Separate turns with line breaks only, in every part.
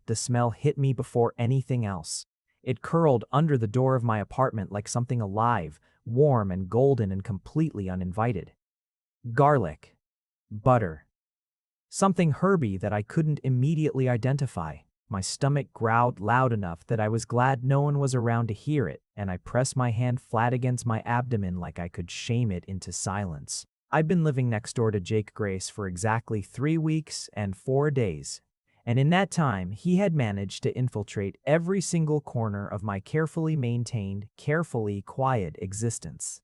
the smell hit me before anything else. It curled under the door of my apartment like something alive, warm and golden and completely uninvited. Garlic. Butter. Something herby that I couldn't immediately identify. My stomach growled loud enough that I was glad no one was around to hear it, and I pressed my hand flat against my abdomen like I could shame it into silence. I'd been living next door to Jake Grace for exactly 3 weeks and 4 days, and in that time he had managed to infiltrate every single corner of my carefully maintained, carefully quiet existence.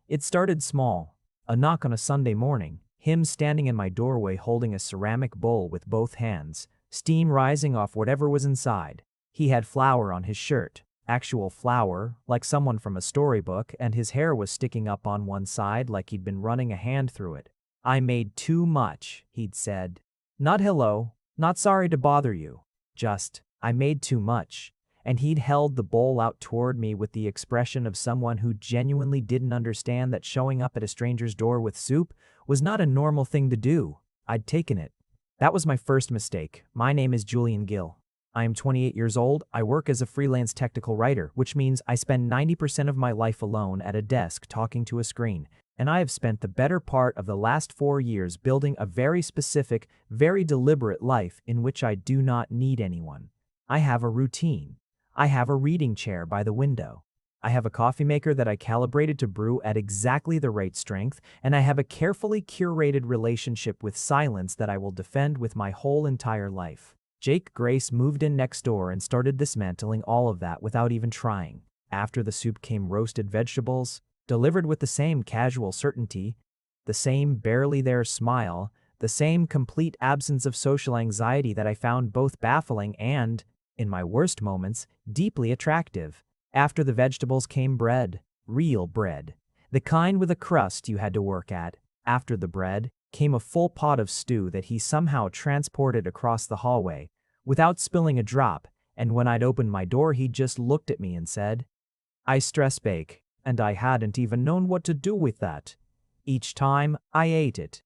It started small, a knock on a Sunday morning, him standing in my doorway holding a ceramic bowl with both hands, steam rising off whatever was inside. He had flour on his shirt, actual flour, like someone from a storybook, and his hair was sticking up on one side like he'd been running a hand through it. "I made too much," he'd said. Not hello, not sorry to bother you. Just, I made too much. And he'd held the bowl out toward me with the expression of someone who genuinely didn't understand that showing up at a stranger's door with soup was not a normal thing to do. I'd taken it. That was my first mistake. My name is Julian Gill. I am 28 years old. I work as a freelance technical writer, which means I spend 90% of my life alone at a desk talking to a screen. And I have spent the better part of the last 4 years building a very specific, very deliberate life in which I do not need anyone. I have a routine. I have a reading chair by the window. I have a coffee maker that I calibrated to brew at exactly the right strength, and I have a carefully curated relationship with silence that I will defend with my whole entire life. Jake Grace moved in next door and started dismantling all of that without even trying. After the soup came roasted vegetables, delivered with the same casual certainty, the same barely there smile, the same complete absence of social anxiety that I found both baffling and, in my worst moments, deeply attractive. After the vegetables came bread, real bread, the kind with a crust you had to work at. After the bread came a full pot of stew that he somehow transported across the hallway, without spilling a drop, and when I'd opened my door he just looked at me and said, "I stress bake," and I hadn't even known what to do with that. Each time, I ate it.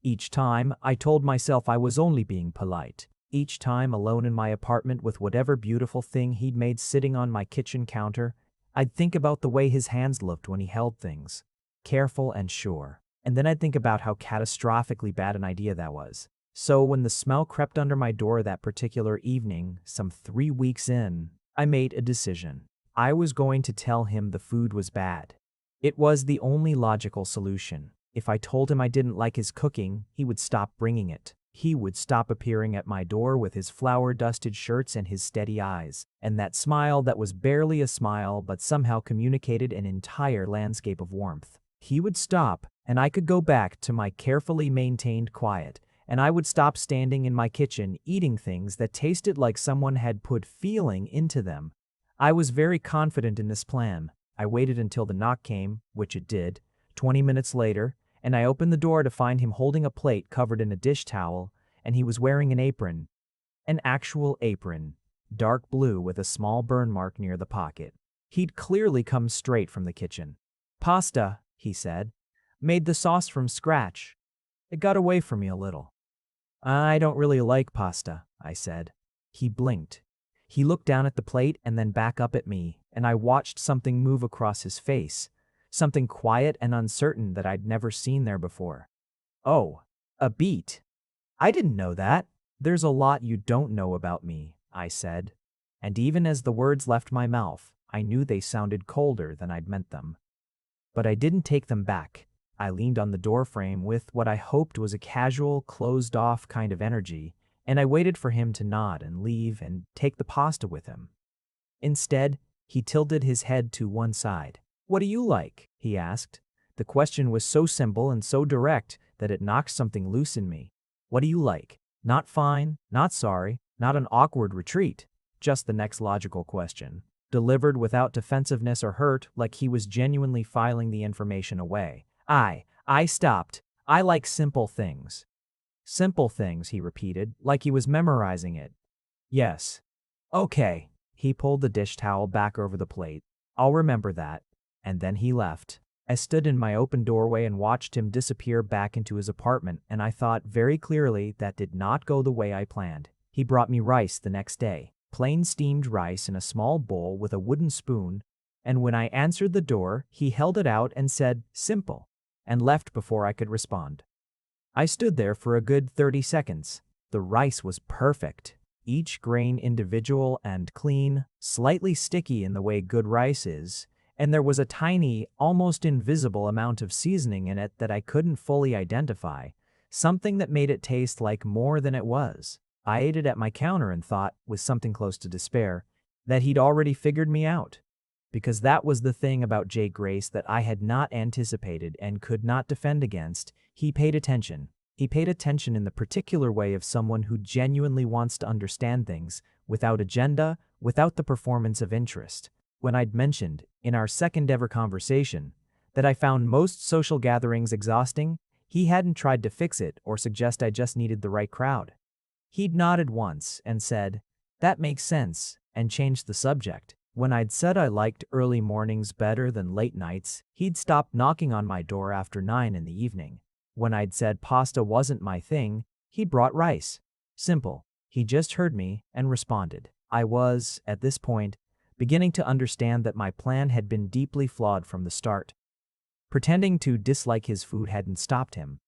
Each time, I told myself I was only being polite. Each time alone in my apartment with whatever beautiful thing he'd made sitting on my kitchen counter, I'd think about the way his hands looked when he held things, careful and sure. And then I'd think about how catastrophically bad an idea that was. So when the smell crept under my door that particular evening, some 3 weeks in, I made a decision. I was going to tell him the food was bad. It was the only logical solution. If I told him I didn't like his cooking, he would stop bringing it. He would stop appearing at my door with his flour-dusted shirts and his steady eyes, and that smile that was barely a smile but somehow communicated an entire landscape of warmth. He would stop, and I could go back to my carefully maintained quiet, and I would stop standing in my kitchen eating things that tasted like someone had put feeling into them. I was very confident in this plan. I waited until the knock came, which it did, 20 minutes later, and I opened the door to find him holding a plate covered in a dish towel, and he was wearing an apron. An actual apron, dark blue with a small burn mark near the pocket. He'd clearly come straight from the kitchen. "Pasta," he said. "Made the sauce from scratch." It got away from me a little. "I don't really like pasta," I said. He blinked. He looked down at the plate and then back up at me, and I watched something move across his face. Something quiet and uncertain that I'd never seen there before. "Oh, a beet. I didn't know that. There's a lot you don't know about me," I said. And even as the words left my mouth, I knew they sounded colder than I'd meant them. But I didn't take them back. I leaned on the doorframe with what I hoped was a casual, closed-off kind of energy, and I waited for him to nod and leave and take the pasta with him. Instead, he tilted his head to one side. "What do you like?" he asked. The question was so simple and so direct that it knocked something loose in me. What do you like? Not fine, not sorry, not an awkward retreat. Just the next logical question, delivered without defensiveness or hurt, like he was genuinely filing the information away. I stopped. "I like simple things." "Simple things," he repeated, like he was memorizing it. "Yes." "Okay." He pulled the dish towel back over the plate. "I'll remember that." And then he left. I stood in my open doorway and watched him disappear back into his apartment, and I thought very clearly that did not go the way I planned. He brought me rice the next day, plain steamed rice in a small bowl with a wooden spoon, and when I answered the door, he held it out and said, "Simple," and left before I could respond. I stood there for a good 30 seconds. The rice was perfect, each grain individual and clean, slightly sticky in the way good rice is, and there was a tiny, almost invisible amount of seasoning in it that I couldn't fully identify, something that made it taste like more than it was. I ate it at my counter and thought, with something close to despair, that he'd already figured me out. Because that was the thing about Jake Grace that I had not anticipated and could not defend against. He paid attention. He paid attention in the particular way of someone who genuinely wants to understand things, without agenda, without the performance of interest. When I'd mentioned, in our second ever conversation, that I found most social gatherings exhausting, he hadn't tried to fix it or suggest I just needed the right crowd. He'd nodded once and said, "That makes sense," and changed the subject. When I'd said I liked early mornings better than late nights, he'd stopped knocking on my door after 9 in the evening. When I'd said pasta wasn't my thing, he brought rice. Simple. He just heard me and responded. I was, at this point, beginning to understand that my plan had been deeply flawed from the start. Pretending to dislike his food hadn't stopped him.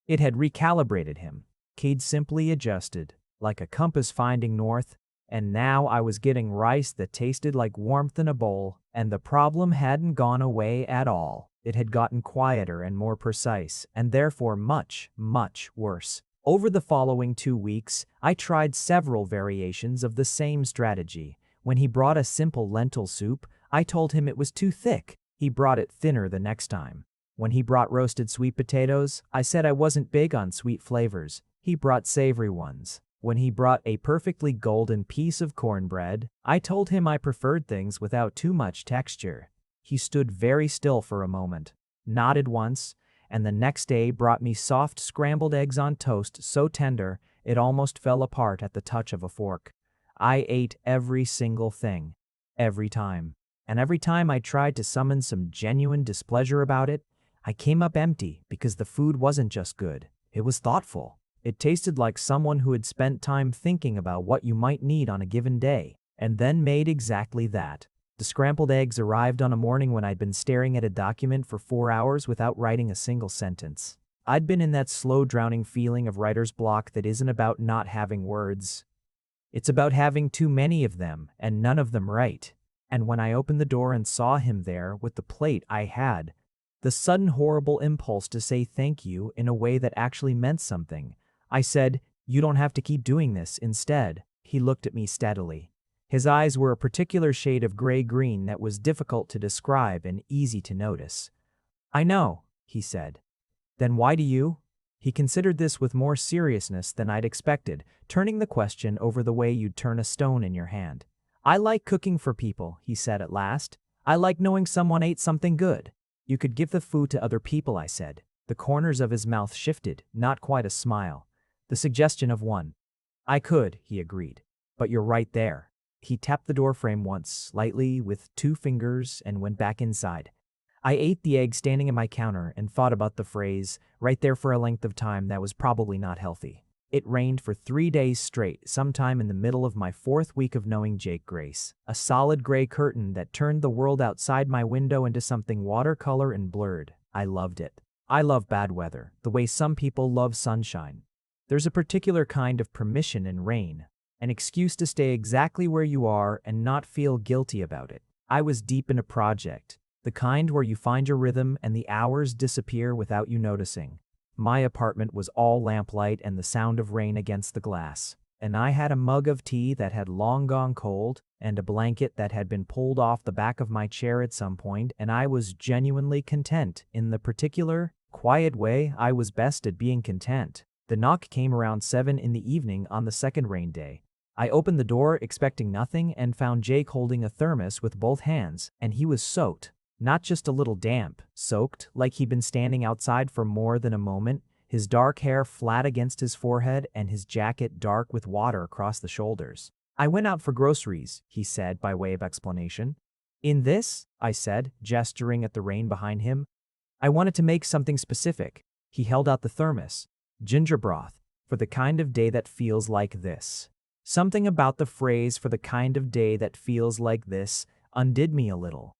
It had recalibrated him. He'd simply adjusted, like a compass finding north, and now I was getting rice that tasted like warmth in a bowl, and the problem hadn't gone away at all. It had gotten quieter and more precise, and therefore much, much worse. Over the following 2 weeks, I tried several variations of the same strategy. When he brought a simple lentil soup, I told him it was too thick. He brought it thinner the next time. When he brought roasted sweet potatoes, I said I wasn't big on sweet flavors. He brought savory ones. When he brought a perfectly golden piece of cornbread, I told him I preferred things without too much texture. He stood very still for a moment, nodded once, and the next day brought me soft scrambled eggs on toast so tender it almost fell apart at the touch of a fork. I ate every single thing, every time. And every time I tried to summon some genuine displeasure about it, I came up empty because the food wasn't just good, it was thoughtful. It tasted like someone who had spent time thinking about what you might need on a given day, and then made exactly that. The scrambled eggs arrived on a morning when I'd been staring at a document for 4 hours without writing a single sentence. I'd been in that slow drowning feeling of writer's block that isn't about not having words. It's about having too many of them, and none of them right. And when I opened the door and saw him there with the plate I had, the sudden horrible impulse to say thank you in a way that actually meant something. I said, "You don't have to keep doing this." Instead, he looked at me steadily. His eyes were a particular shade of gray-green that was difficult to describe and easy to notice. "I know," he said. "Then why do you?" He considered this with more seriousness than I'd expected, turning the question over the way you'd turn a stone in your hand. "I like cooking for people," he said at last. "I like knowing someone ate something good." "You could give the food to other people," I said. The corners of his mouth shifted, not quite a smile. The suggestion of one. "I could," he agreed. "But you're right there." He tapped the doorframe once, lightly, with 2 fingers, and went back inside. I ate the egg standing at my counter and thought about the phrase, right there for a length of time that was probably not healthy. It rained for 3 days straight, sometime in the middle of my 4th week of knowing Jake Grace. A solid gray curtain that turned the world outside my window into something watercolor and blurred. I loved it. I love bad weather, the way some people love sunshine. There's a particular kind of permission in rain, an excuse to stay exactly where you are and not feel guilty about it. I was deep in a project, the kind where you find your rhythm and the hours disappear without you noticing. My apartment was all lamplight and the sound of rain against the glass, and I had a mug of tea that had long gone cold and a blanket that had been pulled off the back of my chair at some point, and I was genuinely content in the particular, quiet way I was best at being content. The knock came around 7 in the evening on the second rain day. I opened the door expecting nothing and found Jake holding a thermos with both hands, and he was soaked. Not just a little damp, soaked like he'd been standing outside for more than a moment, his dark hair flat against his forehead and his jacket dark with water across the shoulders. "I went out for groceries," he said by way of explanation. "In this?" I said, gesturing at the rain behind him. "I wanted to make something specific." He held out the thermos. "Ginger broth, for the kind of day that feels like this." Something about the phrase "for the kind of day that feels like this" undid me a little.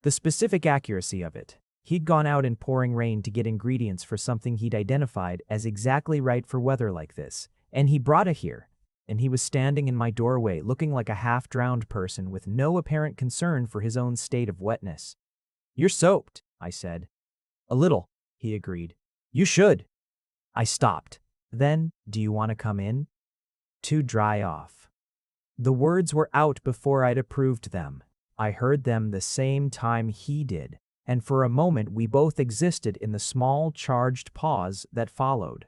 The specific accuracy of it. He'd gone out in pouring rain to get ingredients for something he'd identified as exactly right for weather like this, and he brought it here. And he was standing in my doorway looking like a half-drowned person with no apparent concern for his own state of wetness. "You're soaked," I said. "A little," he agreed. "You should." I stopped. "Then, do you want to come in?" "To dry off." The words were out before I'd approved them. I heard them the same time he did, and for a moment we both existed in the small, charged pause that followed.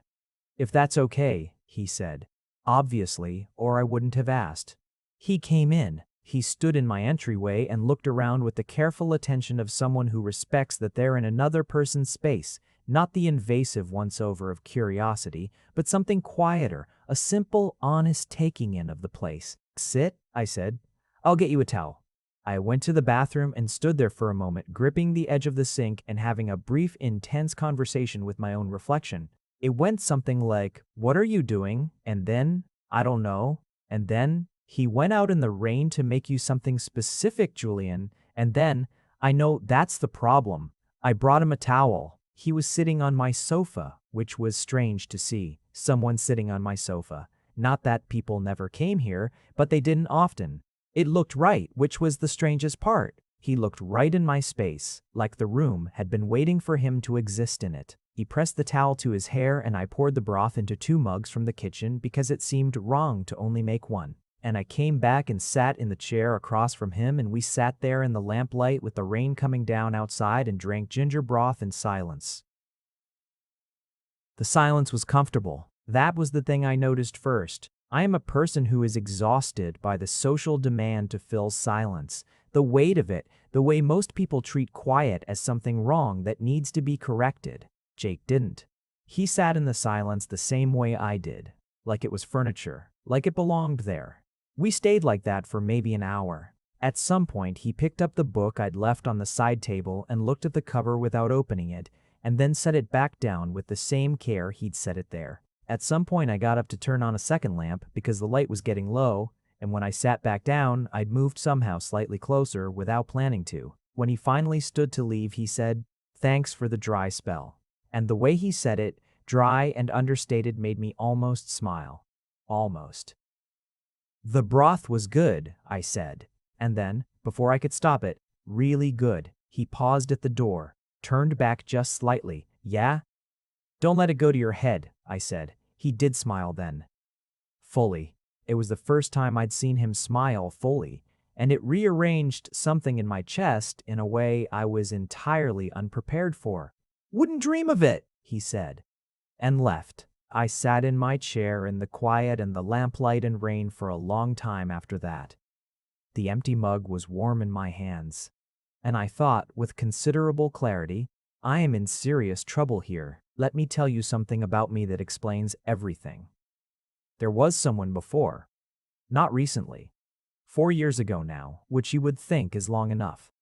"If that's okay," he said. Obviously, or I wouldn't have asked. He came in. He stood in my entryway and looked around with the careful attention of someone who respects that they're in another person's space, not the invasive once-over of curiosity, but something quieter, a simple, honest taking in of the place. "Sit," I said. "I'll get you a towel." I went to the bathroom and stood there for a moment, gripping the edge of the sink and having a brief, intense conversation with my own reflection. It went something like, "What are you doing?" And then, "I don't know." And then, "He went out in the rain to make you something specific, Julian." And then, "I know that's the problem. I brought him a towel." He was sitting on my sofa, which was strange to see. Someone sitting on my sofa. Not that people never came here, but they didn't often. It looked right, which was the strangest part. He looked right in my space, like the room had been waiting for him to exist in it. He pressed the towel to his hair and I poured the broth into 2 mugs from the kitchen because it seemed wrong to only make one. And I came back and sat in the chair across from him and we sat there in the lamplight with the rain coming down outside and drank ginger broth in silence. The silence was comfortable. That was the thing I noticed first. I am a person who is exhausted by the social demand to fill silence, the weight of it, the way most people treat quiet as something wrong that needs to be corrected. Jake didn't. He sat in the silence the same way I did, like it was furniture, like it belonged there. We stayed like that for maybe an hour. At some point, he picked up the book I'd left on the side table and looked at the cover without opening it, and then set it back down with the same care he'd set it there. At some point I got up to turn on a second lamp because the light was getting low, and when I sat back down, I'd moved somehow slightly closer without planning to. When he finally stood to leave, he said, "Thanks for the dry spell." And the way he said it, dry and understated, made me almost smile. Almost. "The broth was good," I said. And then, before I could stop it, "Really good." He paused at the door, turned back just slightly. "Yeah?" "Don't let it go to your head," I said. He did smile then. Fully. It was the first time I'd seen him smile fully, and it rearranged something in my chest in a way I was entirely unprepared for. "Wouldn't dream of it," he said, and left. I sat in my chair in the quiet and the lamplight and rain for a long time after that. The empty mug was warm in my hands, and I thought, with considerable clarity, I am in serious trouble here. Let me tell you something about me that explains everything. There was someone before. Not recently. 4 years ago now, which you would think is long enough.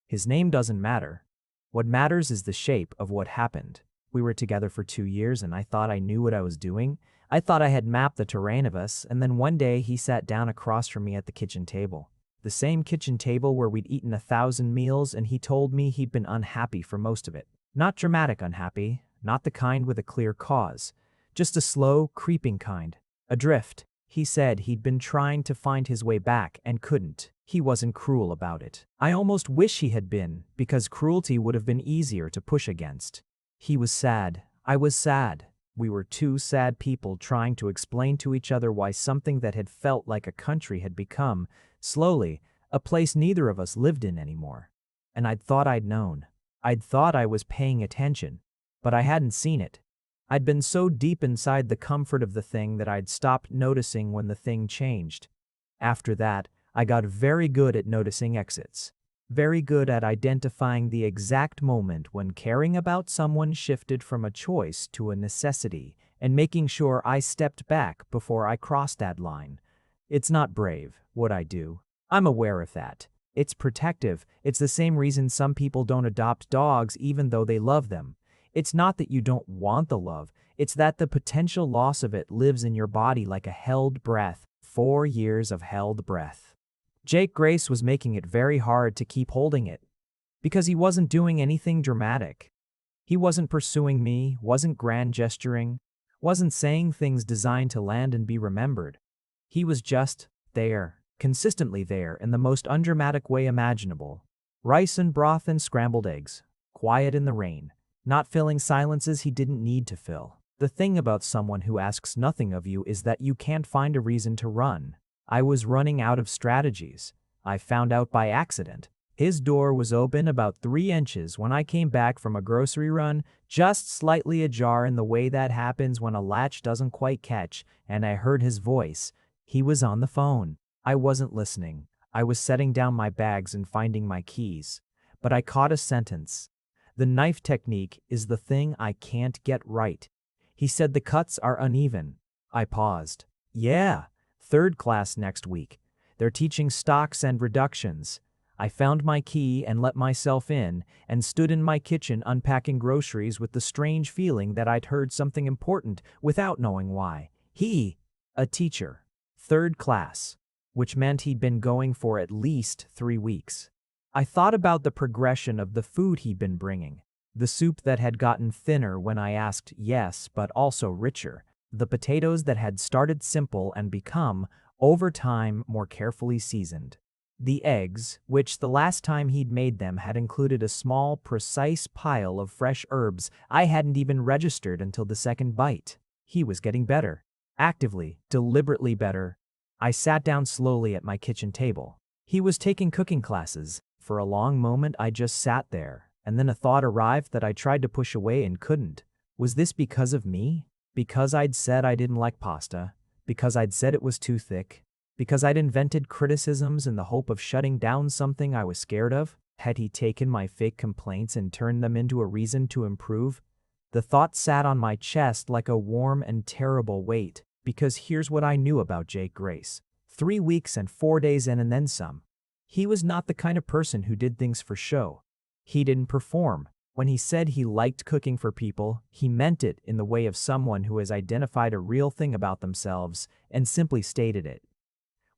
His name doesn't matter. What matters is the shape of what happened. We were together for 2 years and I thought I knew what I was doing. I thought I had mapped the terrain of us, and then one day he sat down across from me at the kitchen table. The same kitchen table where we'd eaten 1,000 meals, and he told me he'd been unhappy for most of it. Not dramatic unhappy, not the kind with a clear cause, just a slow, creeping kind. Adrift. He said he'd been trying to find his way back and couldn't. He wasn't cruel about it. I almost wish he had been, because cruelty would have been easier to push against. He was sad. I was sad. We were 2 sad people trying to explain to each other why something that had felt like a country had become, slowly, a place neither of us lived in anymore. And I'd thought I'd known. I'd thought I was paying attention, but I hadn't seen it. I'd been so deep inside the comfort of the thing that I'd stopped noticing when the thing changed. After that, I got very good at noticing exits. Very good at identifying the exact moment when caring about someone shifted from a choice to a necessity, and making sure I stepped back before I crossed that line. It's not brave, what I do. I'm aware of that. It's protective. It's the same reason some people don't adopt dogs even though they love them. It's not that you don't want the love, it's that the potential loss of it lives in your body like a held breath, 4 years of held breath. Jake Grace was making it very hard to keep holding it, because he wasn't doing anything dramatic. He wasn't pursuing me, wasn't grand gesturing, wasn't saying things designed to land and be remembered. He was just there, consistently there in the most undramatic way imaginable. Rice and broth and scrambled eggs, quiet in the rain, not filling silences he didn't need to fill. The thing about someone who asks nothing of you is that you can't find a reason to run. I was running out of strategies. I found out by accident. His door was open about 3 inches when I came back from a grocery run, just slightly ajar in the way that happens when a latch doesn't quite catch, and I heard his voice. He was on the phone. I wasn't listening. I was setting down my bags and finding my keys. But I caught a sentence. The knife technique is the thing I can't get right. He said the cuts are uneven. I paused. Yeah, 3rd class next week. They're teaching stocks and reductions. I found my key and let myself in and stood in my kitchen unpacking groceries with the strange feeling that I'd heard something important without knowing why. He, a teacher, 3rd class, which meant he'd been going for at least 3 weeks. I thought about the progression of the food he'd been bringing. The soup that had gotten thinner when I asked yes, but also richer. The potatoes that had started simple and become, over time, more carefully seasoned. The eggs, which the last time he'd made them had included a small, precise pile of fresh herbs I hadn't even registered until the 2nd bite. He was getting better. Actively, deliberately better. I sat down slowly at my kitchen table. He was taking cooking classes. For a long moment I just sat there, and then a thought arrived that I tried to push away and couldn't. Was this because of me? Because I'd said I didn't like pasta? Because I'd said it was too thick? Because I'd invented criticisms in the hope of shutting down something I was scared of? Had he taken my fake complaints and turned them into a reason to improve? The thought sat on my chest like a warm and terrible weight, because here's what I knew about Jake Grace. 3 weeks and 4 days in and then some. He was not the kind of person who did things for show. He didn't perform. When he said he liked cooking for people, he meant it in the way of someone who has identified a real thing about themselves and simply stated it.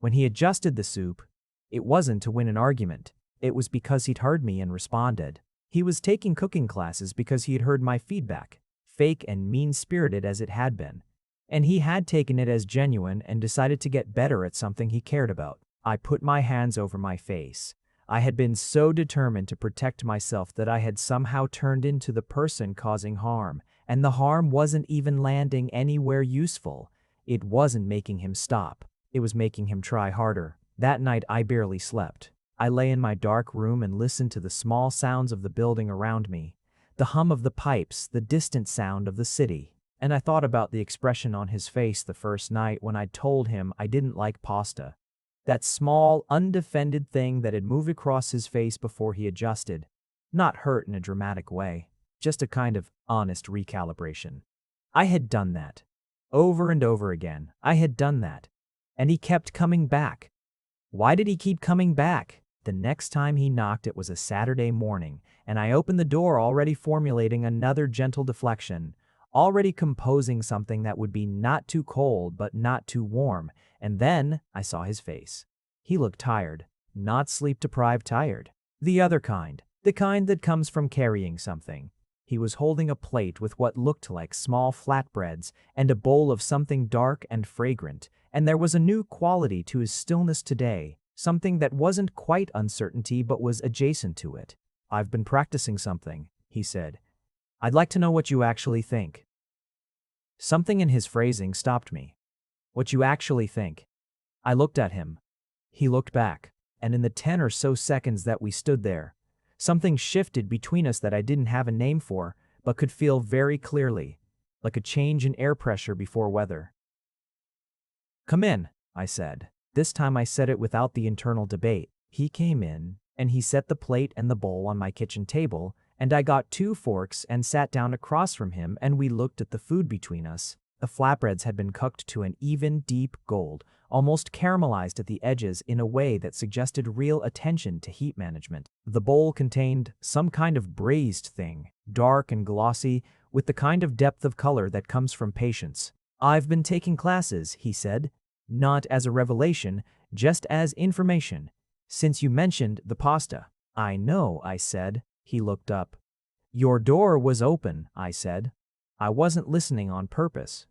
When he adjusted the soup, it wasn't to win an argument. It was because he'd heard me and responded. He was taking cooking classes because he had heard my feedback, fake and mean-spirited as it had been. And he had taken it as genuine and decided to get better at something he cared about. I put my hands over my face. I had been so determined to protect myself that I had somehow turned into the person causing harm, and the harm wasn't even landing anywhere useful. It wasn't making him stop. It was making him try harder. That night I barely slept. I lay in my dark room and listened to the small sounds of the building around me, the hum of the pipes, the distant sound of the city. And I thought about the expression on his face the first night when I'd told him I didn't like pasta. That small, undefended thing that had moved across his face before he adjusted. Not hurt in a dramatic way, just a kind of honest recalibration. I had done that. Over and over again, I had done that. And he kept coming back. Why did he keep coming back? The next time he knocked, it was a Saturday morning, and I opened the door already formulating another gentle deflection, already composing something that would be not too cold but not too warm, and then I saw his face. He looked tired, not sleep-deprived tired. The other kind, the kind that comes from carrying something. He was holding a plate with what looked like small flatbreads and a bowl of something dark and fragrant, and there was a new quality to his stillness today, something that wasn't quite uncertainty but was adjacent to it. "I've been practicing something," he said. "I'd like to know what you actually think." Something in his phrasing stopped me. "What you actually think?" I looked at him. He looked back, and in the 10 or so seconds that we stood there, something shifted between us that I didn't have a name for, but could feel very clearly, like a change in air pressure before weather. "Come in," I said. This time I said it without the internal debate. He came in, and he set the plate and the bowl on my kitchen table, and I got 2 forks and sat down across from him, and we looked at the food between us. The flatbreads had been cooked to an even, deep gold, almost caramelized at the edges in a way that suggested real attention to heat management. The bowl contained some kind of braised thing, dark and glossy, with the kind of depth of color that comes from patience. "I've been taking classes," he said. Not as a revelation, just as information. Since you mentioned the pasta. I know, I said. He looked up. Your door was open, I said. I wasn't listening on purpose.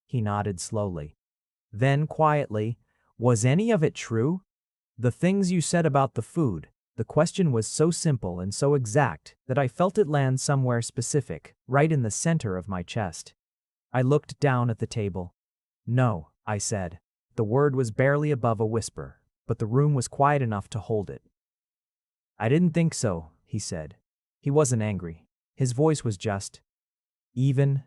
He nodded slowly. Then quietly, was any of it true? The things you said about the food. The question was so simple and so exact that I felt it land somewhere specific, right in the center of my chest. I looked down at the table. No, I said. The word was barely above a whisper, but the room was quiet enough to hold it. I didn't think so, he said. He wasn't angry. His voice was just even,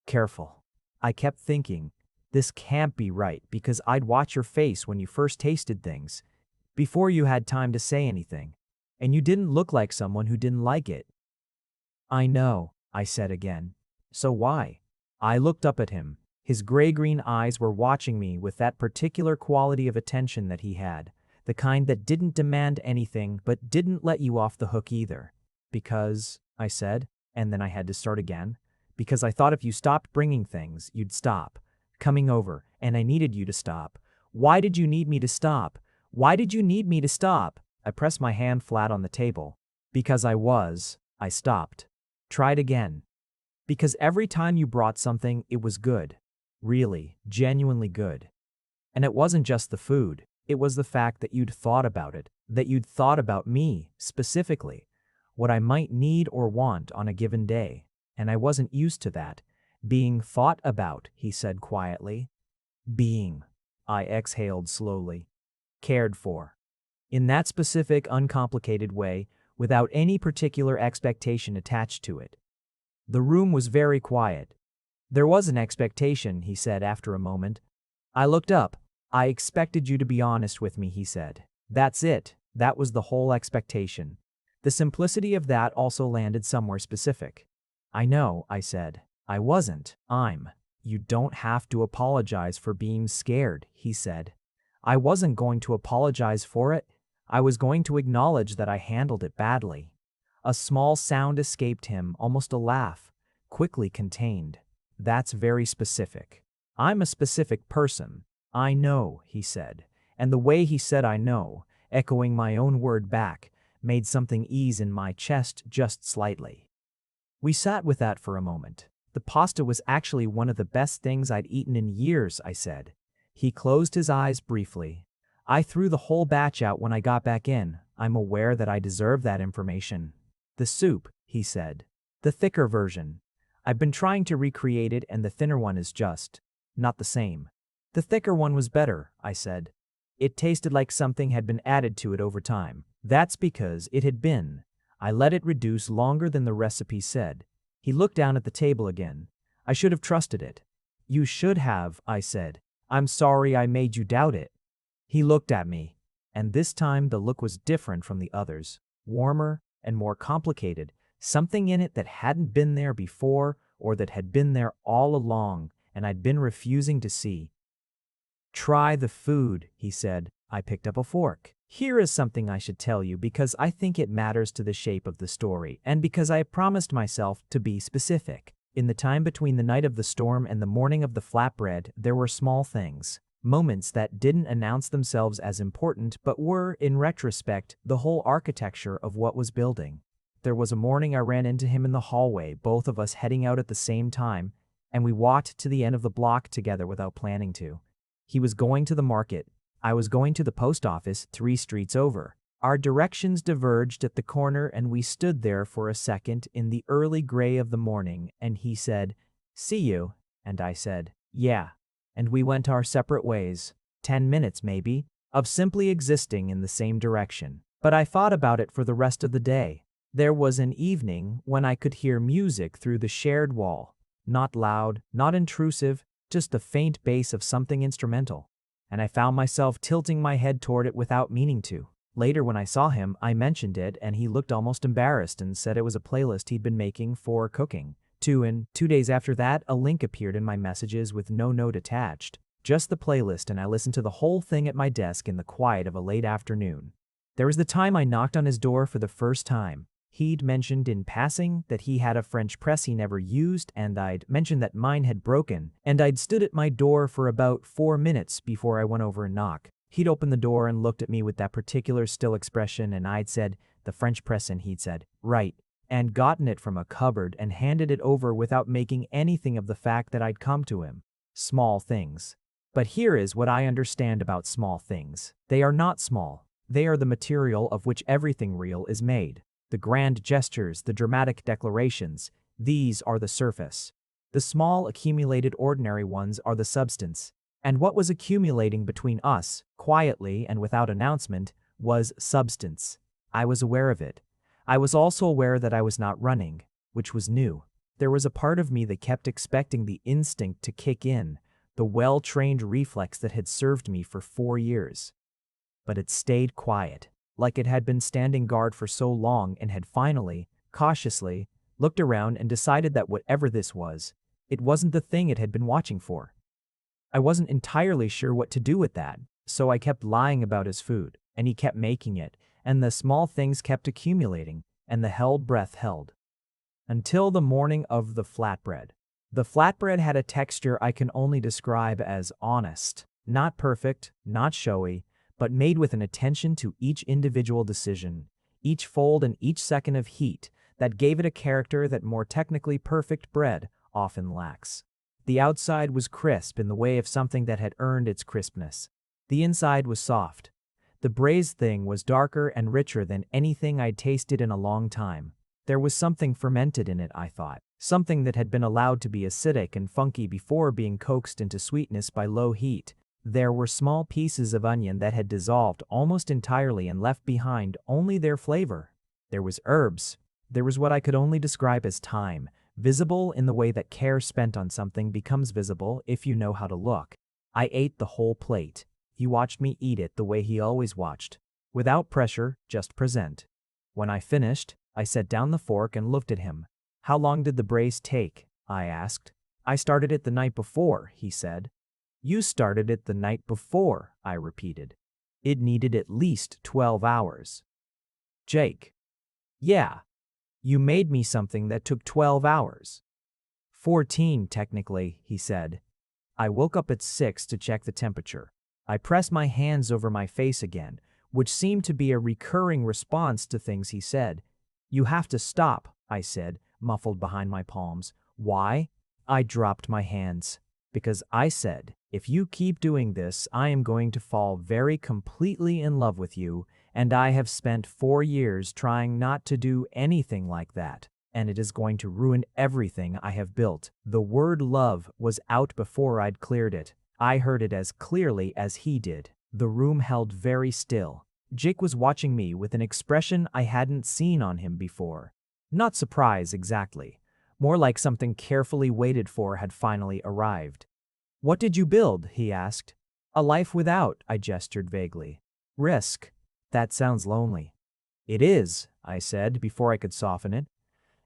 careful. I kept thinking, this can't be right because I'd watch your face when you first tasted things, before you had time to say anything, and you didn't look like someone who didn't like it. I know, I said again. So why? I looked up at him. His gray-green eyes were watching me with that particular quality of attention that he had, the kind that didn't demand anything but didn't let you off the hook either. Because, I said, and then I had to start again, because I thought if you stopped bringing things, you'd stop coming over, and I needed you to stop. Why did you need me to stop? Why did you need me to stop? I pressed my hand flat on the table. Because I stopped. Tried again. Because every time you brought something, it was good. Really, genuinely good. And it wasn't just the food, it was the fact that you'd thought about it, that you'd thought about me, specifically, what I might need or want on a given day, and I wasn't used to that. Being thought about, he said quietly. Being, I exhaled slowly. Cared for. In that specific, uncomplicated way, without any particular expectation attached to it. The room was very quiet. There was an expectation, he said after a moment. I looked up. I expected you to be honest with me, he said. That's it. That was the whole expectation. The simplicity of that also landed somewhere specific. I know, I said. I wasn't. You don't have to apologize for being scared, he said. I wasn't going to apologize for it. I was going to acknowledge that I handled it badly. A small sound escaped him, almost a laugh, quickly contained. That's very specific. I'm a specific person. I know, he said. And the way he said I know, echoing my own word back, made something ease in my chest just slightly. We sat with that for a moment. The pasta was actually one of the best things I'd eaten in years, I said. He closed his eyes briefly. I threw the whole batch out when I got back in. I'm aware that I deserve that information. The soup, he said. The thicker version. I've been trying to recreate it and the thinner one is just not the same. The thicker one was better, I said. It tasted like something had been added to it over time. That's because it had been. I let it reduce longer than the recipe said. He looked down at the table again. I should have trusted it. You should have, I said. I'm sorry I made you doubt it. He looked at me, and this time the look was different from the others, warmer and more complicated, something in it that hadn't been there before or that had been there all along and I'd been refusing to see. Try the food, he said. I picked up a fork. Here is something I should tell you because I think it matters to the shape of the story and because I promised myself to be specific. In the time between the night of the storm and the morning of the flatbread, there were small things, moments that didn't announce themselves as important but were, in retrospect, the whole architecture of what was building. There was a morning I ran into him in the hallway, both of us heading out at the same time, and we walked to the end of the block together without planning to. He was going to the market. I was going to the post office 3 streets over. Our directions diverged at the corner and we stood there for a second in the early gray of the morning and he said, "See you," and I said, "Yeah." And we went our separate ways, 10 minutes maybe, of simply existing in the same direction. But I thought about it for the rest of the day. There was an evening when I could hear music through the shared wall. Not loud, not intrusive, just the faint bass of something instrumental. And I found myself tilting my head toward it without meaning to. Later when I saw him, I mentioned it and he looked almost embarrassed and said it was a playlist he'd been making for cooking. 2 days after that, a link appeared in my messages with no note attached. Just the playlist, and I listened to the whole thing at my desk in the quiet of a late afternoon. There was the time I knocked on his door for the first time. He'd mentioned in passing that he had a French press he never used, and I'd mentioned that mine had broken, and I'd stood at my door for about 4 minutes before I went over and knocked. He'd opened the door and looked at me with that particular still expression, and I'd said, "The French press," and he'd said, "Right," and gotten it from a cupboard and handed it over without making anything of the fact that I'd come to him. Small things. But here is what I understand about small things. They are not small. They are the material of which everything real is made. The grand gestures, the dramatic declarations, these are the surface. The small accumulated ordinary ones are the substance. And what was accumulating between us, quietly and without announcement, was substance. I was aware of it. I was also aware that I was not running, which was new. There was a part of me that kept expecting the instinct to kick in, the well-trained reflex that had served me for 4 years. But it stayed quiet, like it had been standing guard for so long and had finally, cautiously, looked around and decided that whatever this was, it wasn't the thing it had been watching for. I wasn't entirely sure what to do with that, so I kept lying about his food, and he kept making it, and the small things kept accumulating, and the held breath held. Until the morning of the flatbread. The flatbread had a texture I can only describe as honest, not perfect, not showy, but made with an attention to each individual decision, each fold and each second of heat that gave it a character that more technically perfect bread often lacks. The outside was crisp in the way of something that had earned its crispness. The inside was soft. The braised thing was darker and richer than anything I'd tasted in a long time. There was something fermented in it, I thought, something that had been allowed to be acidic and funky before being coaxed into sweetness by low heat. There were small pieces of onion that had dissolved almost entirely and left behind only their flavor. There was herbs. There was what I could only describe as time, visible in the way that care spent on something becomes visible if you know how to look. I ate the whole plate. He watched me eat it the way he always watched, without pressure, just present. When I finished, I set down the fork and looked at him. "How long did the braise take?" I asked. "I started it the night before," he said. "You started it the night before," I repeated. "It needed at least 12 hours. Jake. Yeah. You made me something that took 12 hours. 14, technically," he said. I woke up at 6 to check the temperature. I pressed my hands over my face again, which seemed to be a recurring response to things he said. "You have to stop," I said, muffled behind my palms. "Why?" I dropped my hands. "Because I said, if you keep doing this, I am going to fall very completely in love with you, and I have spent 4 years trying not to do anything like that, and it is going to ruin everything I have built." The word love was out before I'd cleared it. I heard it as clearly as he did. The room held very still. Jake was watching me with an expression I hadn't seen on him before. Not surprise exactly. More like something carefully waited for had finally arrived. "What did you build?" he asked. "A life without," I gestured vaguely. "Risk. That sounds lonely." "It is," I said before I could soften it.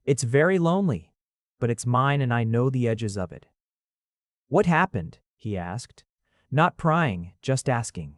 "It's very lonely, but it's mine and I know the edges of it." "What happened?" he asked. Not prying, just asking.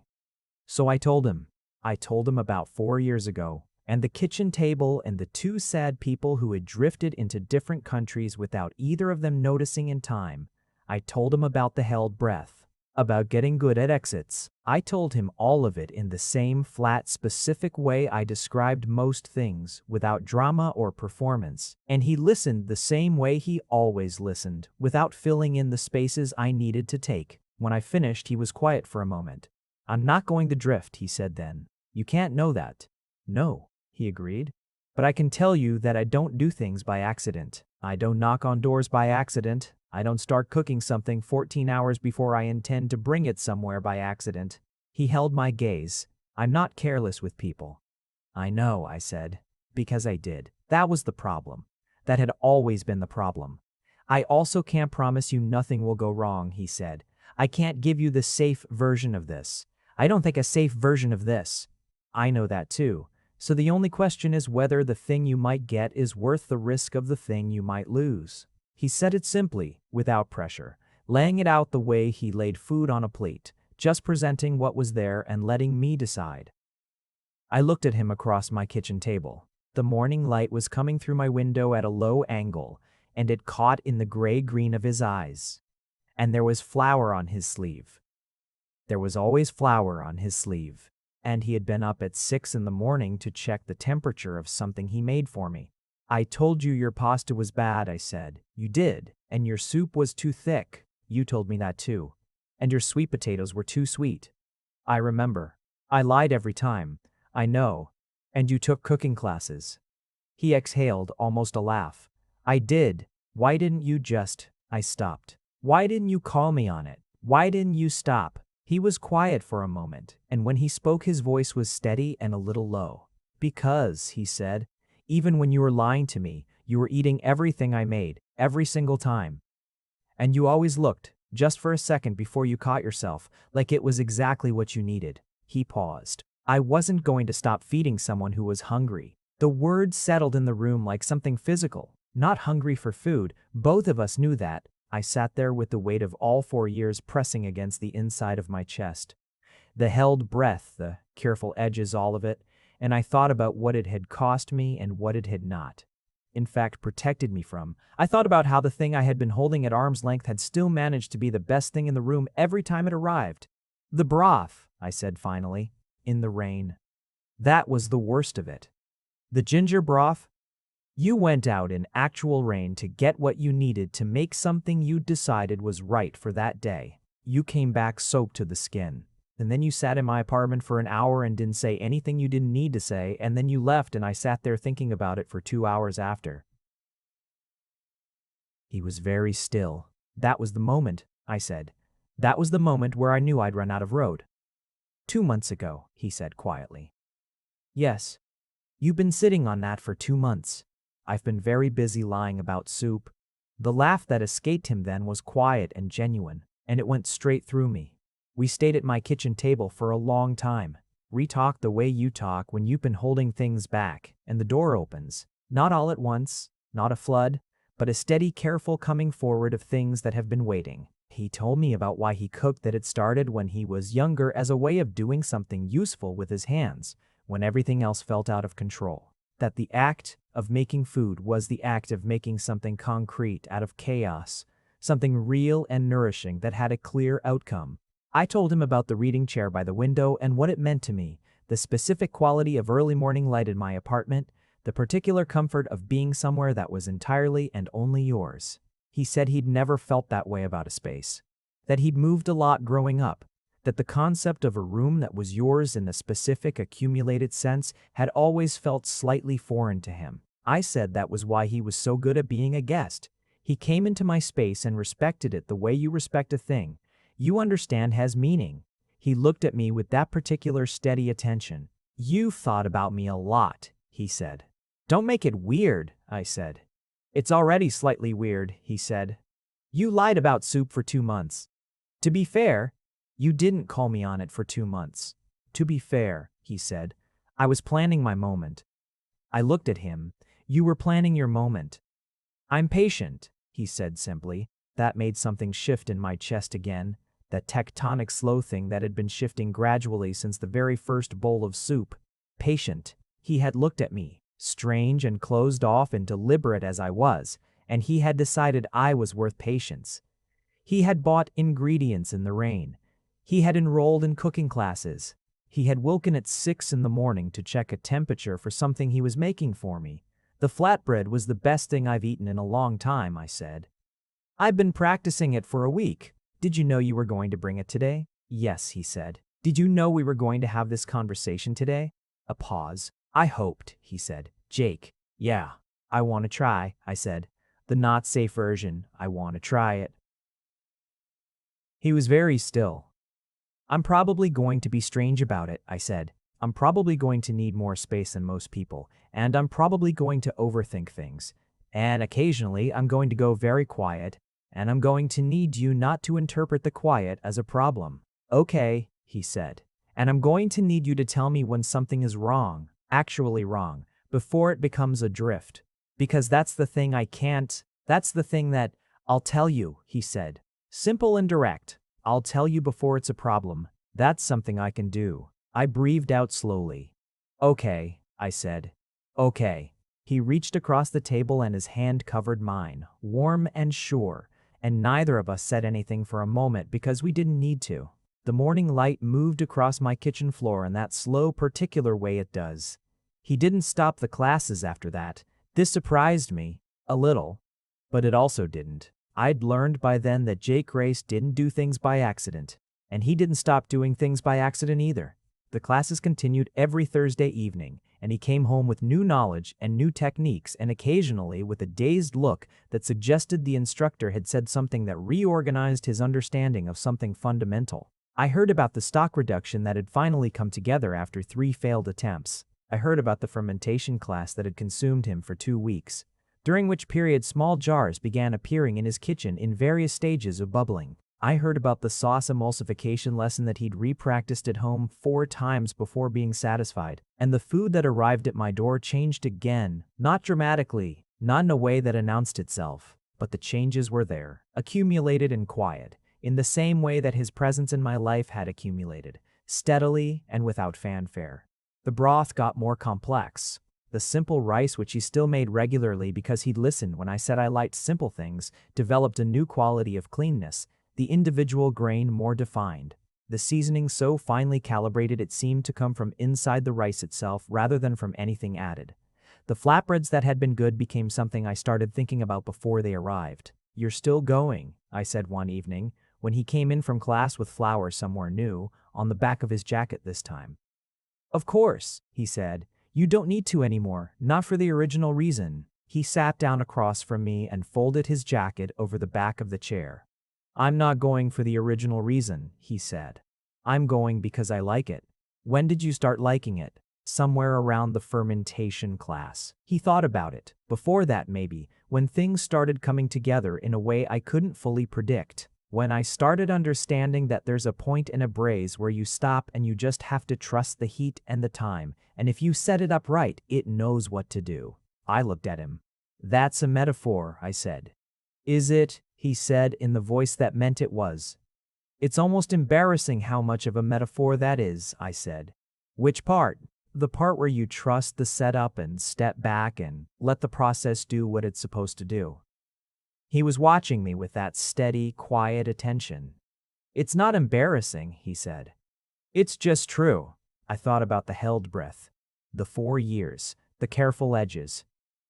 So I told him. I told him about 4 years ago, and the kitchen table and the 2 sad people who had drifted into different countries without either of them noticing in time. I told him about the held breath, about getting good at exits. I told him all of it in the same flat, specific way I described most things, without drama or performance, and he listened the same way he always listened, without filling in the spaces I needed to take. When I finished, he was quiet for a moment. "I'm not going to drift," he said then. "You can't know that." "No," he agreed. "But I can tell you that I don't do things by accident. I don't knock on doors by accident. I don't start cooking something 14 hours before I intend to bring it somewhere by accident." He held my gaze. "I'm not careless with people." "I know," I said, "because I did. That was the problem. That had always been the problem." "I also can't promise you nothing will go wrong," he said. "I can't give you the safe version of this. I don't think a safe version of this." "I know that too. So the only question is whether the thing you might get is worth the risk of the thing you might lose." He said it simply, without pressure, laying it out the way he laid food on a plate, just presenting what was there and letting me decide. I looked at him across my kitchen table. The morning light was coming through my window at a low angle, and it caught in the gray-green of his eyes. And there was flour on his sleeve. There was always flour on his sleeve. And he had been up at 6 in the morning to check the temperature of something he made for me. I told you your pasta was bad, I said. You did. And your soup was too thick. You told me that too. And your sweet potatoes were too sweet. I remember. I lied every time. I know. And you took cooking classes. He exhaled, almost a laugh. I did. Why didn't you just... I stopped. Why didn't you call me on it? Why didn't you stop? He was quiet for a moment, and when he spoke his voice was steady and a little low. Because, he said, even when you were lying to me, you were eating everything I made, every single time. And you always looked, just for a second before you caught yourself, like it was exactly what you needed. He paused. I wasn't going to stop feeding someone who was hungry. The word settled in the room like something physical, not hungry for food. Both of us knew that. I sat there with the weight of all 4 years pressing against the inside of my chest. The held breath, the careful edges, all of it, and I thought about what it had cost me and what it had not. In fact, protected me from. I thought about how the thing I had been holding at arm's length had still managed to be the best thing in the room every time it arrived. The broth, I said finally, in the rain. That was the worst of it. The ginger broth? You went out in actual rain to get what you needed to make something you decided was right for that day. You came back soaked to the skin. And then you sat in my apartment for an hour and didn't say anything you didn't need to say, and then you left and I sat there thinking about it for 2 hours after. He was very still. That was the moment, I said. That was the moment where I knew I'd run out of road. 2 months ago, he said quietly. Yes. You've been sitting on that for 2 months. I've been very busy lying about soup. The laugh that escaped him then was quiet and genuine, and it went straight through me. We stayed at my kitchen table for a long time. We talked the way you talk when you've been holding things back, and the door opens. Not all at once, not a flood, but a steady, careful coming forward of things that have been waiting. He told me about why he cooked, that it started when he was younger as a way of doing something useful with his hands, when everything else felt out of control. That the act of making food was the act of making something concrete out of chaos, something real and nourishing that had a clear outcome. I told him about the reading chair by the window and what it meant to me, the specific quality of early morning light in my apartment, the particular comfort of being somewhere that was entirely and only yours. He said he'd never felt that way about a space, that he'd moved a lot growing up, that the concept of a room that was yours in a specific accumulated sense had always felt slightly foreign to him. I said that was why he was so good at being a guest. He came into my space and respected it the way you respect a thing you understand has meaning. He looked at me with that particular steady attention. You've thought about me a lot, he said. Don't make it weird, I said. It's already slightly weird, he said. You lied about soup for 2 months. To be fair, you didn't call me on it for 2 months. To be fair, he said, I was planning my moment. I looked at him. You were planning your moment. I'm patient, he said simply. That made something shift in my chest again, that tectonic slow thing that had been shifting gradually since the very first bowl of soup. Patient. He had looked at me, strange and closed off and deliberate as I was, and he had decided I was worth patience. He had bought ingredients in the rain. He had enrolled in cooking classes. He had woken at 6 in the morning to check a temperature for something he was making for me. The flatbread was the best thing I've eaten in a long time, I said. I've been practicing it for a week. Did you know you were going to bring it today? Yes, he said. Did you know we were going to have this conversation today? A pause. I hoped, he said. Jake. Yeah. I want to try, I said. The not safe version. I want to try it. He was very still. I'm probably going to be strange about it, I said. I'm probably going to need more space than most people, and I'm probably going to overthink things. And occasionally I'm going to go very quiet, and I'm going to need you not to interpret the quiet as a problem. Okay, he said. And I'm going to need you to tell me when something is wrong, actually wrong, before it becomes a drift. Because that's the thing that's the thing that, I'll tell you, he said. Simple and direct. I'll tell you before it's a problem. That's something I can do. I breathed out slowly. Okay, I said. Okay. He reached across the table and his hand covered mine, warm and sure, and neither of us said anything for a moment because we didn't need to. The morning light moved across my kitchen floor in that slow, particular way it does. He didn't stop the classes after that. This surprised me, a little, but it also didn't. I'd learned by then that Jake Race didn't do things by accident, and he didn't stop doing things by accident either. The classes continued every Thursday evening, and he came home with new knowledge and new techniques, and occasionally with a dazed look that suggested the instructor had said something that reorganized his understanding of something fundamental. I heard about the stock reduction that had finally come together after 3 failed attempts. I heard about the fermentation class that had consumed him for 2 weeks, during which period small jars began appearing in his kitchen in various stages of bubbling. I heard about the sauce emulsification lesson that he'd repracticed at home 4 times before being satisfied, and the food that arrived at my door changed again, not dramatically, not in a way that announced itself, but the changes were there, accumulated and quiet, in the same way that his presence in my life had accumulated, steadily and without fanfare. The broth got more complex. The simple rice, which he still made regularly because he'd listened when I said I liked simple things, developed a new quality of cleanness, the individual grain more defined, the seasoning so finely calibrated it seemed to come from inside the rice itself rather than from anything added. The flatbreads that had been good became something I started thinking about before they arrived. "You're still going," I said one evening, when he came in from class with flowers somewhere new, on the back of his jacket this time. "Of course," he said. "You don't need to anymore, not for the original reason." He sat down across from me and folded his jacket over the back of the chair. "I'm not going for the original reason," he said. "I'm going because I like it." "When did you start liking it?" "Somewhere around the fermentation class." He thought about it. "Before that, maybe, when things started coming together in a way I couldn't fully predict. When I started understanding that there's a point in a braise where you stop and you just have to trust the heat and the time, and if you set it up right, it knows what to do." I looked at him. "That's a metaphor," I said. "Is it?" he said in the voice that meant it was. "It's almost embarrassing how much of a metaphor that is," I said. "Which part?" "The part where you trust the setup and step back and let the process do what it's supposed to do." He was watching me with that steady, quiet attention. "It's not embarrassing," he said. "It's just true." I thought about the held breath, the 4 years, the careful edges.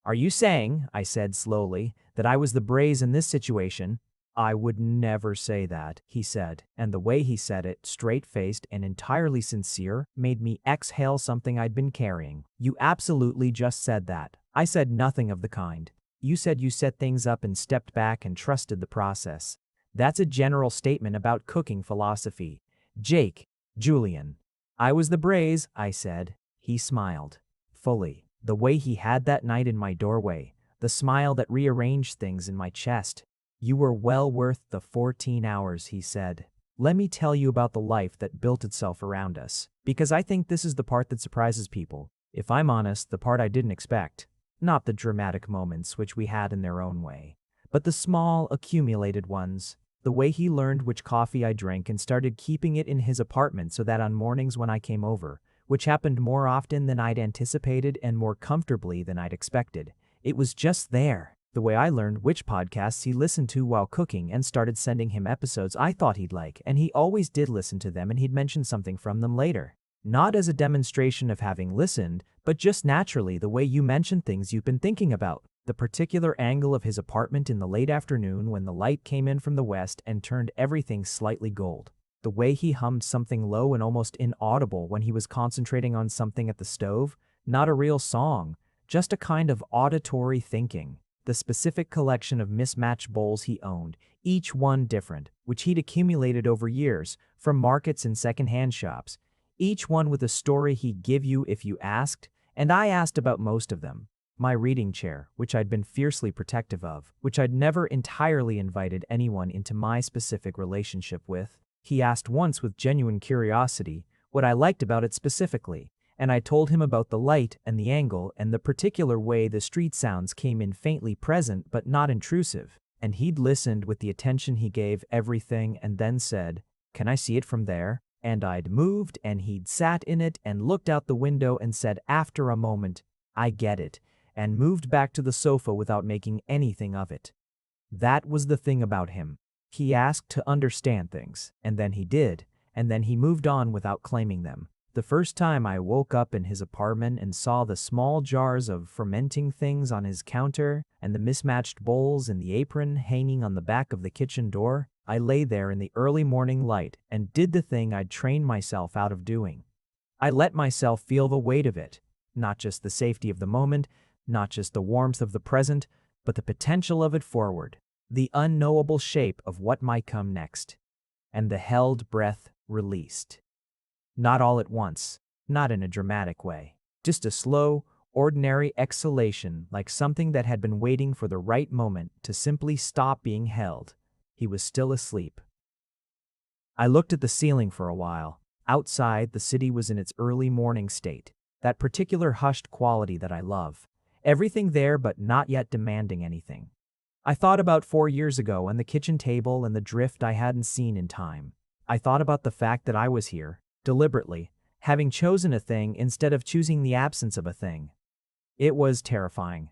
"Are you saying," I said slowly, "that I was the braise in this situation?" "I would never say that," he said, and the way he said it, straight-faced and entirely sincere, made me exhale something I'd been carrying. "You absolutely just said that." "I said nothing of the kind. You said you set things up and stepped back and trusted the process. That's a general statement about cooking philosophy. Jake, Julian." "I was the braise," I said. He smiled. Fully. The way he had that night in my doorway. The smile that rearranged things in my chest. "You were well worth the 14 hours," he said. "Let me tell you about the life that built itself around us. Because I think this is the part that surprises people. If I'm honest, the part I didn't expect. Not the dramatic moments which we had in their own way, but the small, accumulated ones. The way he learned which coffee I drank and started keeping it in his apartment so that on mornings when I came over, which happened more often than I'd anticipated and more comfortably than I'd expected, it was just there. The way I learned which podcasts he listened to while cooking and started sending him episodes I thought he'd like, and he always did listen to them and he'd mention something from them later. Not as a demonstration of having listened, but just naturally the way you mention things you've been thinking about. The particular angle of his apartment in the late afternoon when the light came in from the west and turned everything slightly gold. The way he hummed something low and almost inaudible when he was concentrating on something at the stove. Not a real song, just a kind of auditory thinking. The specific collection of mismatched bowls he owned, each one different, which he'd accumulated over years, from markets and second-hand shops. Each one with a story he'd give you if you asked, and I asked about most of them. My reading chair, which I'd been fiercely protective of, which I'd never entirely invited anyone into my specific relationship with. He asked once with genuine curiosity what I liked about it specifically, and I told him about the light and the angle and the particular way the street sounds came in faintly present but not intrusive, and he'd listened with the attention he gave everything and then said, "Can I see it from there?" And I'd moved and he'd sat in it and looked out the window and said after a moment, "I get it." and moved back to the sofa without making anything of it. That was the thing about him. He asked to understand things, and then he did, and then he moved on without claiming them. The first time I woke up in his apartment and saw the small jars of fermenting things on his counter and the mismatched bowls in the apron hanging on the back of the kitchen door, I lay there in the early morning light and did the thing I'd trained myself out of doing. I let myself feel the weight of it, not just the safety of the moment, not just the warmth of the present, but the potential of it forward, the unknowable shape of what might come next. And the held breath released. Not all at once, not in a dramatic way, just a slow, ordinary exhalation like something that had been waiting for the right moment to simply stop being held. He was still asleep. I looked at the ceiling for a while. Outside, the city was in its early morning state, that particular hushed quality that I love. Everything there but not yet demanding anything. I thought about 4 years ago and the kitchen table and the drift I hadn't seen in time. I thought about the fact that I was here, deliberately, having chosen a thing instead of choosing the absence of a thing. It was terrifying.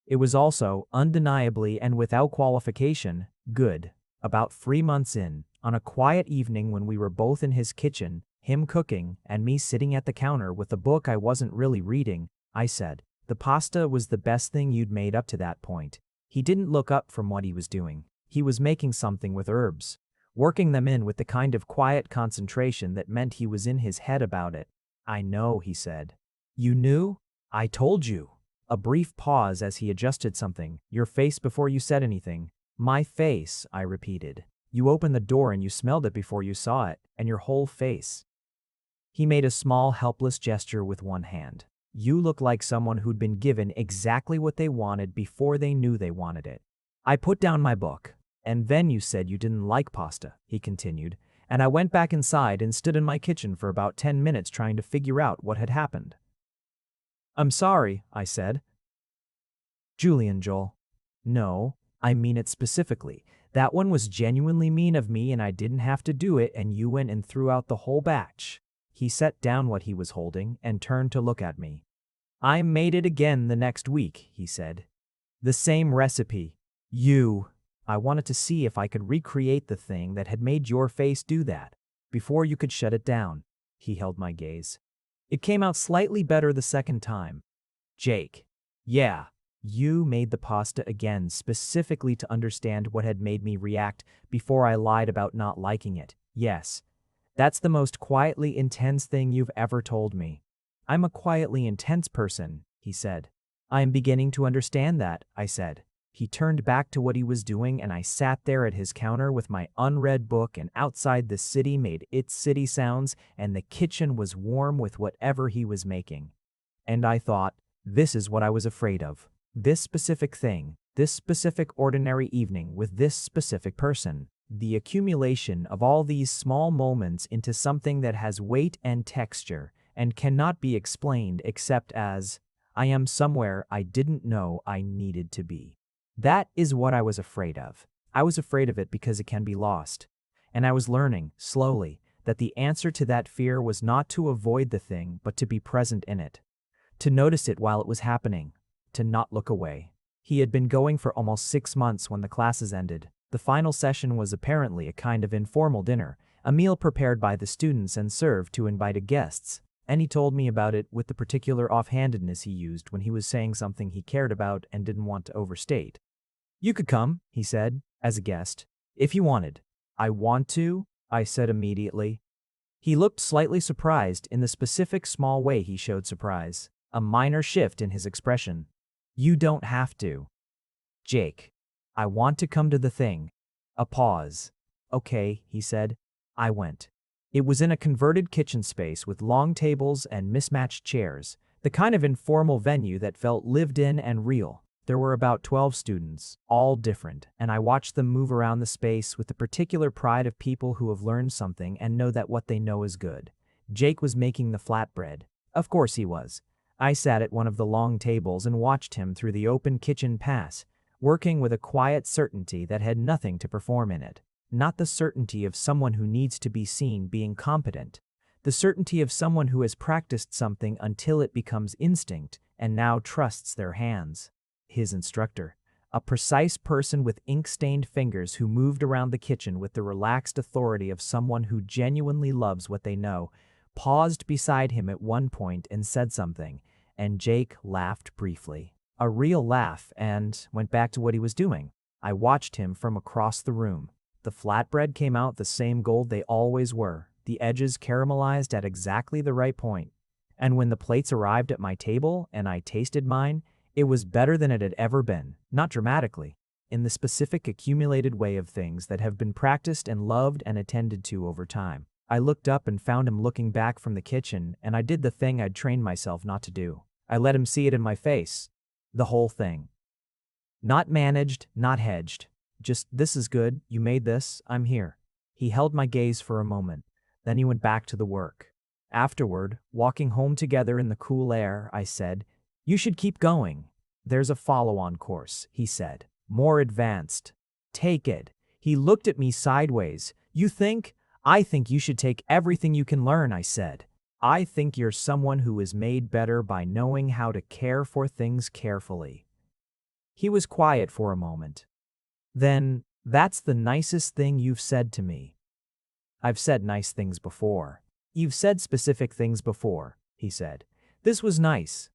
It was also, undeniably and without qualification, good. About 3 months in, on a quiet evening when we were both in his kitchen, him cooking and me sitting at the counter with a book I wasn't really reading, I said, "The pasta was the best thing you'd made up to that point." He didn't look up from what he was doing. He was making something with herbs, working them in with the kind of quiet concentration that meant he was in his head about it. "I know," he said. "You knew? I told you." A brief pause as he adjusted something. "Your face before you said anything." "My face," I repeated. "You opened the door and you smelled it before you saw it, and your whole face." He made a small, helpless gesture with one hand. "You look like someone who'd been given exactly what they wanted before they knew they wanted it." I put down my book. "And then you said you didn't like pasta," he continued, "and I went back inside and stood in my kitchen for about 10 minutes trying to figure out what had happened." "I'm sorry," I said. "Julian, Joel. No, I mean it specifically. That one was genuinely mean of me and I didn't have to do it and you went and threw out the whole batch." He set down what he was holding and turned to look at me. "I made it again the next week," he said. "The same recipe. I wanted to see if I could recreate the thing that had made your face do that, before you could shut it down." He held my gaze. "It came out slightly better the second time." "Jake. Yeah, you made the pasta again specifically to understand what had made me react before I lied about not liking it. Yes. That's the most quietly intense thing you've ever told me." "I'm a quietly intense person," he said. "I am beginning to understand that," I said. He turned back to what he was doing and I sat there at his counter with my unread book and outside the city made its city sounds and the kitchen was warm with whatever he was making. And I thought, this is what I was afraid of. This specific thing, this specific ordinary evening with this specific person. The accumulation of all these small moments into something that has weight and texture and cannot be explained except as, I am somewhere I didn't know I needed to be. That is what I was afraid of. I was afraid of it because it can be lost. And I was learning, slowly, that the answer to that fear was not to avoid the thing but to be present in it. To notice it while it was happening. To not look away. He had been going for almost 6 months when the classes ended. The final session was apparently a kind of informal dinner, a meal prepared by the students and served to invited guests, and he told me about it with the particular offhandedness he used when he was saying something he cared about and didn't want to overstate. "You could come," he said, "as a guest, if you wanted." "I want to," I said immediately. He looked slightly surprised in the specific small way he showed surprise, a minor shift in his expression. "You don't have to." "Jake, I want to come to the thing." A pause. "Okay," he said. I went. It was in a converted kitchen space with long tables and mismatched chairs, the kind of informal venue that felt lived in and real. There were about 12 students, all different, and I watched them move around the space with the particular pride of people who have learned something and know that what they know is good. Jake was making the flatbread. Of course he was. I sat at one of the long tables and watched him through the open kitchen pass, working with a quiet certainty that had nothing to perform in it. Not the certainty of someone who needs to be seen being competent. The certainty of someone who has practiced something until it becomes instinct and now trusts their hands. His instructor, a precise person with ink-stained fingers who moved around the kitchen with the relaxed authority of someone who genuinely loves what they know, paused beside him at one point and said something, and Jake laughed briefly. A real laugh, and went back to what he was doing. I watched him from across the room. The flatbread came out the same gold they always were, the edges caramelized at exactly the right point. And when the plates arrived at my table and I tasted mine, it was better than it had ever been, not dramatically, in the specific accumulated way of things that have been practiced and loved and attended to over time. I looked up and found him looking back from the kitchen, and I did the thing I'd trained myself not to do. I let him see it in my face. The whole thing. Not managed, not hedged. Just, this is good, you made this, I'm here. He held my gaze for a moment. Then he went back to the work. Afterward, walking home together in the cool air, I said, "You should keep going. There's a follow-on course," he said. "More advanced. Take it." He looked at me sideways. "You think? I think you should take everything you can learn," I said. "I think you're someone who is made better by knowing how to care for things carefully." He was quiet for a moment. Then, "That's the nicest thing you've said to me." "I've said nice things before." "You've said specific things before," he said. "This was nice."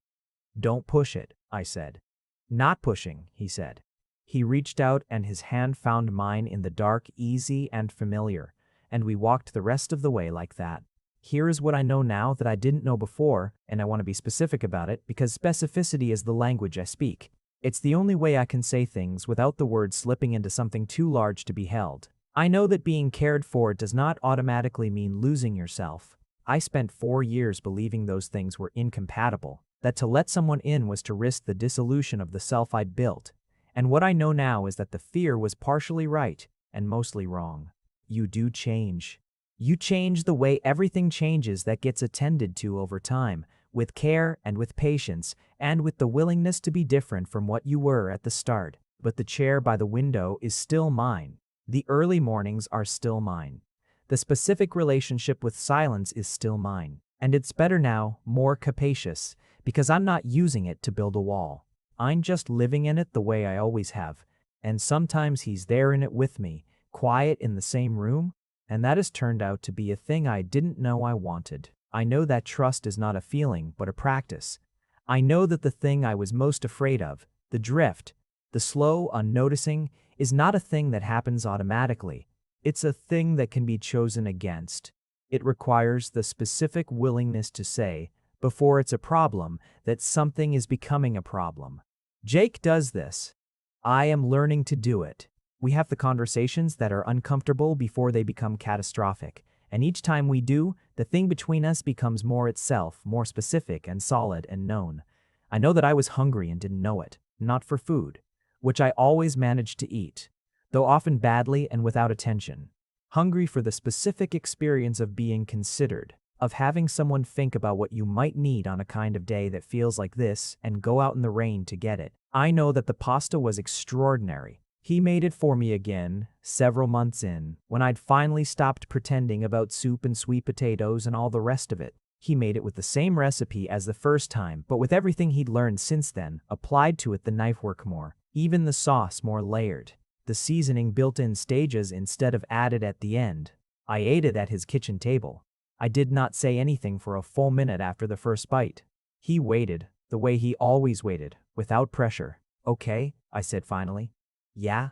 "Don't push it," I said. "Not pushing," he said. He reached out and his hand found mine in the dark, easy and familiar, and we walked the rest of the way like that. Here is what I know now that I didn't know before, and I want to be specific about it because specificity is the language I speak. It's the only way I can say things without the words slipping into something too large to be held. I know that being cared for does not automatically mean losing yourself. I spent 4 years believing those things were incompatible, that to let someone in was to risk the dissolution of the self I'd built. And what I know now is that the fear was partially right and mostly wrong. You do change. You change the way everything changes that gets attended to over time, with care and with patience, and with the willingness to be different from what you were at the start. But the chair by the window is still mine. The early mornings are still mine. The specific relationship with silence is still mine. And it's better now, more capacious, because I'm not using it to build a wall. I'm just living in it the way I always have. And sometimes he's there in it with me, quiet in the same room, and that has turned out to be a thing I didn't know I wanted. I know that trust is not a feeling, but a practice. I know that the thing I was most afraid of, the drift, the slow unnoticing, is not a thing that happens automatically. It's a thing that can be chosen against. It requires the specific willingness to say, before it's a problem, that something is becoming a problem. Jake does this. I am learning to do it. We have the conversations that are uncomfortable before they become catastrophic. And each time we do, the thing between us becomes more itself, more specific and solid and known. I know that I was hungry and didn't know it, not for food, which I always managed to eat, though often badly and without attention. Hungry for the specific experience of being considered, of having someone think about what you might need on a kind of day that feels like this and go out in the rain to get it. I know that the pasta was extraordinary. He made it for me again, several months in, when I'd finally stopped pretending about soup and sweet potatoes and all the rest of it. He made it with the same recipe as the first time, but with everything he'd learned since then, applied to it the knife work more, even the sauce more layered, the seasoning built in stages instead of added at the end. I ate it at his kitchen table. I did not say anything for a full minute after the first bite. He waited, the way he always waited, without pressure. "Okay," I said finally. "Yeah?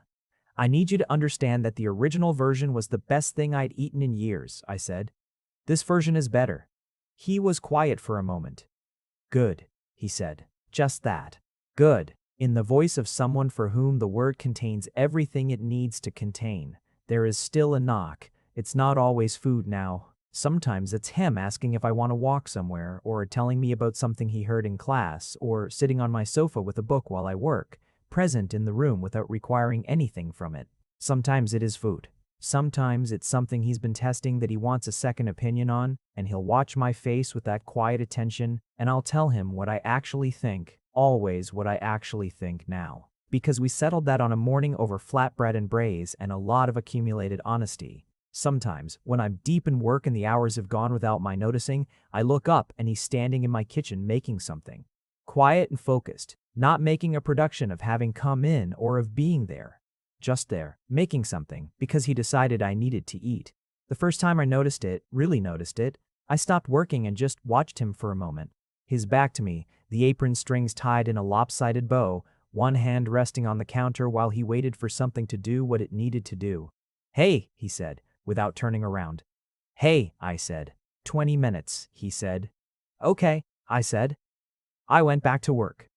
I need you to understand that the original version was the best thing I'd eaten in years," I said. "This version is better." He was quiet for a moment. "Good," he said. "Just that. Good." In the voice of someone for whom the word contains everything it needs to contain. There is still a knock. It's not always food now. Sometimes it's him asking if I want to walk somewhere, or telling me about something he heard in class, or sitting on my sofa with a book while I work, present in the room without requiring anything from it. Sometimes it is food. Sometimes it's something he's been testing that he wants a second opinion on, and he'll watch my face with that quiet attention, and I'll tell him what I actually think, always what I actually think now. Because we settled that on a morning over flatbread and braise and a lot of accumulated honesty. Sometimes, when I'm deep in work and the hours have gone without my noticing, I look up and he's standing in my kitchen making something. quiet and focused, not making a production of having come in or of being there. Just there, making something, because he decided I needed to eat. The first time I noticed it, really noticed it, I stopped working and just watched him for a moment. His back to me, the apron strings tied in a lopsided bow, one hand resting on the counter while he waited for something to do what it needed to do. "Hey," he said, without turning around. "Hey," I said. 20 minutes, he said. "Okay," I said. I went back to work.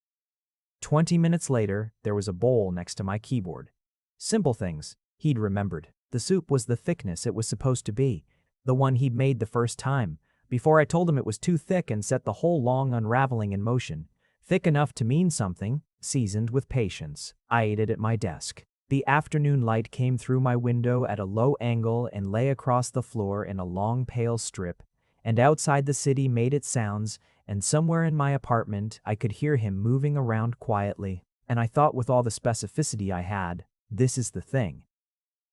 20 minutes later, there was a bowl next to my keyboard. Simple things, he'd remembered. The soup was the thickness it was supposed to be, the one he'd made the first time, before I told him it was too thick and set the whole long unraveling in motion. Thick enough to mean something, seasoned with patience. I ate it at my desk. The afternoon light came through my window at a low angle and lay across the floor in a long pale strip, and outside the city made its sounds, and somewhere in my apartment I could hear him moving around quietly, and I thought with all the specificity I had, this is the thing.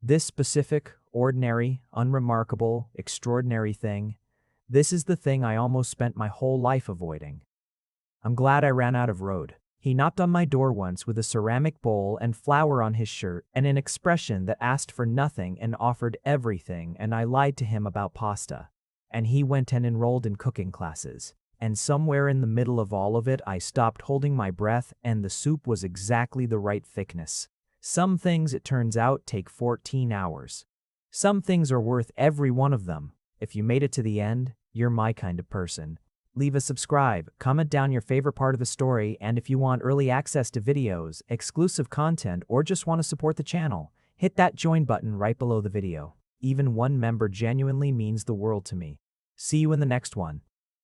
This specific, ordinary, unremarkable, extraordinary thing, this is the thing I almost spent my whole life avoiding. I'm glad I ran out of road. He knocked on my door once with a ceramic bowl and flour on his shirt and an expression that asked for nothing and offered everything, and I lied to him about pasta. And he went and enrolled in cooking classes. And somewhere in the middle of all of it I stopped holding my breath and the soup was exactly the right thickness. Some things, it turns out, take 14 hours. Some things are worth every one of them. If you made it to the end, you're my kind of person. Leave a subscribe, comment down your favorite part of the story, and if you want early access to videos, exclusive content, or just want to support the channel, hit that join button right below the video. Even one member genuinely means the world to me. See you in the next one.